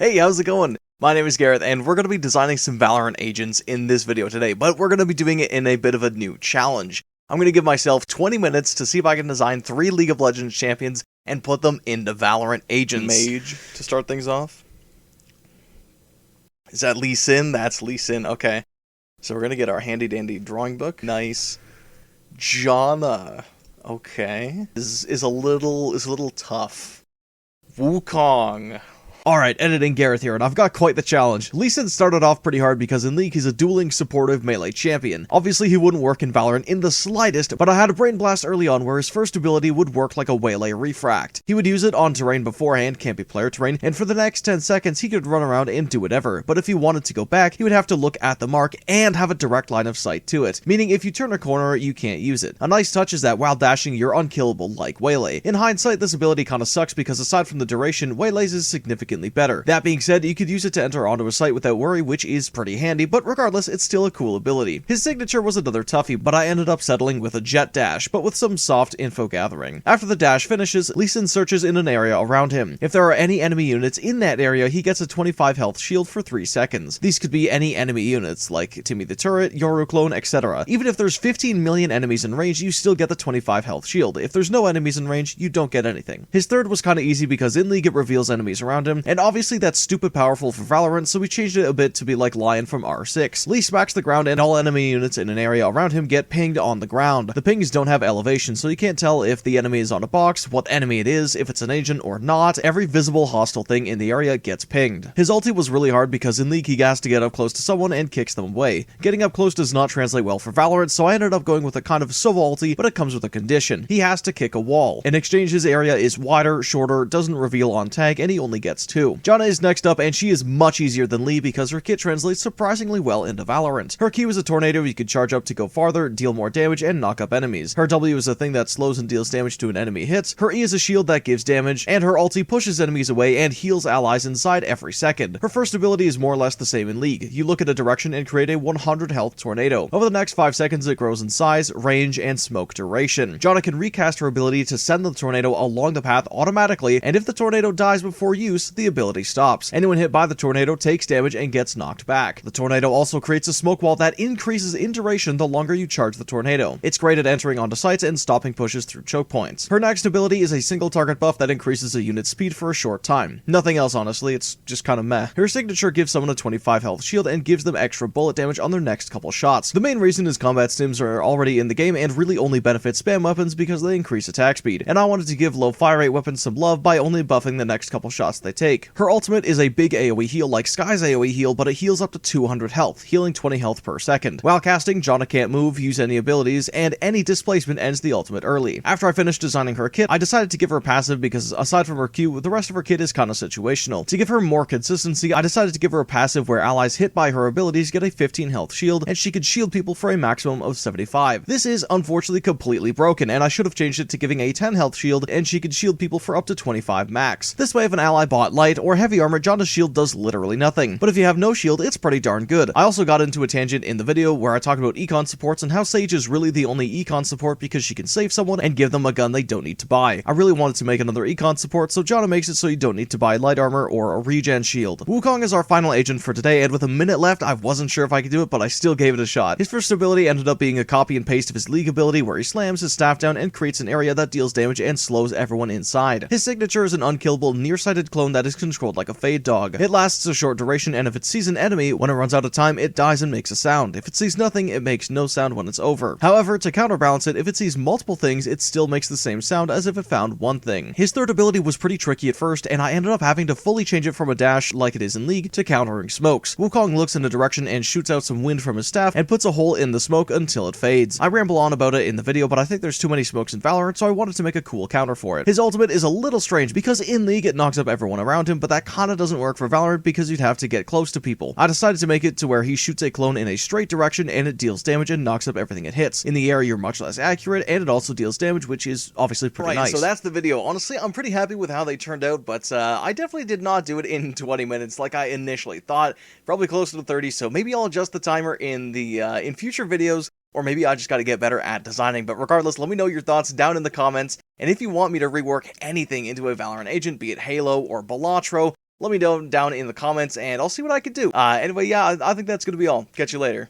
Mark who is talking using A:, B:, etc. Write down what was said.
A: Hey, how's it going? My name is Gareth, and we're going to be designing some Valorant agents in this video today, but we're going to be doing it in a bit of a new challenge. I'm going to give myself 20 minutes to see if I can design 3 League of Legends champions and put them into Valorant agents.
B: Mage to start things off.
A: Is that Lee Sin? That's Lee Sin, okay. So we're going to get our handy-dandy drawing book. Nice. Janna. Okay. This is a little tough. Wukong. Alright, editing Gareth here, and I've got quite the challenge. Lee Sin started off pretty hard because in League he's a dueling supportive melee champion. Obviously he wouldn't work in Valorant in the slightest, but I had a brain blast early on where his first ability would work like a waylay refract. He would use it on terrain beforehand, can't be player terrain, and for the next 10 seconds he could run around and do whatever, but if he wanted to go back, he would have to look at the mark and have a direct line of sight to it, meaning if you turn a corner, you can't use it. A nice touch is that while dashing, you're unkillable like waylay. In hindsight, this ability kinda sucks because aside from the duration, waylays is significantly better. That being said, you could use it to enter onto a site without worry, which is pretty handy, but regardless, it's still a cool ability. His signature was another toughie, but I ended up settling with a jet dash, but with some soft info gathering. After the dash finishes, Lee Sin searches in an area around him. If there are any enemy units in that area, he gets a 25 health shield for 3 seconds. These could be any enemy units, like Timmy the Turret, Yoru Clone, etc. Even if there's 15 million enemies in range, you still get the 25 health shield. If there's no enemies in range, you don't get anything. His third was kinda easy because in League it reveals enemies around him, and obviously that's stupid powerful for Valorant, so we changed it a bit to be like Lion from R6. Lee smacks the ground and all enemy units in an area around him get pinged on the ground. The pings don't have elevation, so you can't tell if the enemy is on a box, what enemy it is, if it's an agent or not. Every visible hostile thing in the area gets pinged. His ulti was really hard because in League he has to get up close to someone and kicks them away. Getting up close does not translate well for Valorant, so I ended up going with a kind of solo ulti, but it comes with a condition. He has to kick a wall. In exchange, his area is wider, shorter, doesn't reveal on tag, and he only gets 2. Janna is next up, and she is much easier than Lee because her kit translates surprisingly well into Valorant. Her Q is a tornado you can charge up to go farther, deal more damage, and knock up enemies. Her W is a thing that slows and deals damage to an enemy hit. Her E is a shield that gives damage, and her ulti pushes enemies away and heals allies inside every second. Her first ability is more or less the same in League. You look at a direction and create a 100 health tornado. Over the next 5 seconds it grows in size, range, and smoke duration. Janna can recast her ability to send the tornado along the path automatically, and if the tornado dies before use, the ability stops. Anyone hit by the tornado takes damage and gets knocked back. The tornado also creates a smoke wall that increases in duration the longer you charge the tornado. It's great at entering onto sites and stopping pushes through choke points. Her next ability is a single target buff that increases a unit's speed for a short time. Nothing else honestly, it's just kinda meh. Her signature gives someone a 25 health shield and gives them extra bullet damage on their next couple shots. The main reason is combat stims are already in the game and really only benefit spam weapons because they increase attack speed, and I wanted to give low fire rate weapons some love by only buffing the next couple shots they take. Her ultimate is a big AoE heal like Sky's AoE heal, but it heals up to 200 health, healing 20 health per second. While casting, Janna can't move, use any abilities, and any displacement ends the ultimate early. After I finished designing her kit, I decided to give her a passive because aside from her Q, the rest of her kit is kinda situational. To give her more consistency, I decided to give her a passive where allies hit by her abilities get a 15 health shield, and she could shield people for a maximum of 75. This is unfortunately completely broken, and I should have changed it to giving a 10 health shield, and she could shield people for up to 25 max. This way if an ally bought light or heavy armor, Janna's shield does literally nothing. But if you have no shield, it's pretty darn good. I also got into a tangent in the video where I talked about econ supports and how Sage is really the only econ support because she can save someone and give them a gun they don't need to buy. I really wanted to make another econ support, so Janna makes it so you don't need to buy light armor or a regen shield. Wukong is our final agent for today, and with a minute left, I wasn't sure if I could do it, but I still gave it a shot. His first ability ended up being a copy and paste of his League ability where he slams his staff down and creates an area that deals damage and slows everyone inside. His signature is an unkillable, nearsighted clone that is controlled like a fade dog. It lasts a short duration, and if it sees an enemy, when it runs out of time, it dies and makes a sound. If it sees nothing, it makes no sound when it's over. However, to counterbalance it, if it sees multiple things, it still makes the same sound as if it found one thing. His third ability was pretty tricky at first, and I ended up having to fully change it from a dash, like it is in League, to countering smokes. Wukong looks in a direction and shoots out some wind from his staff and puts a hole in the smoke until it fades. I ramble on about it in the video, but I think there's too many smokes in Valorant, so I wanted to make a cool counter for it. His ultimate is a little strange because in League it knocks up everyone around him, but that kinda doesn't work for Valorant because you'd have to get close to people. I decided to make it to where he shoots a clone in a straight direction and it deals damage and knocks up everything it hits. In the air, you're much less accurate, and it also deals damage, which is obviously pretty nice. So that's the video. Honestly, I'm pretty happy with how they turned out, but I definitely did not do it in 20 minutes like I initially thought. Probably closer to 30, so maybe I'll adjust the timer in the in future videos, or maybe I just gotta get better at designing. But regardless, let me know your thoughts down in the comments, and if you want me to rework anything into a Valorant agent, be it Halo or Balatro, let me know down in the comments, and I'll see what I can do. Anyway, yeah, I think that's going to be all. Catch you later.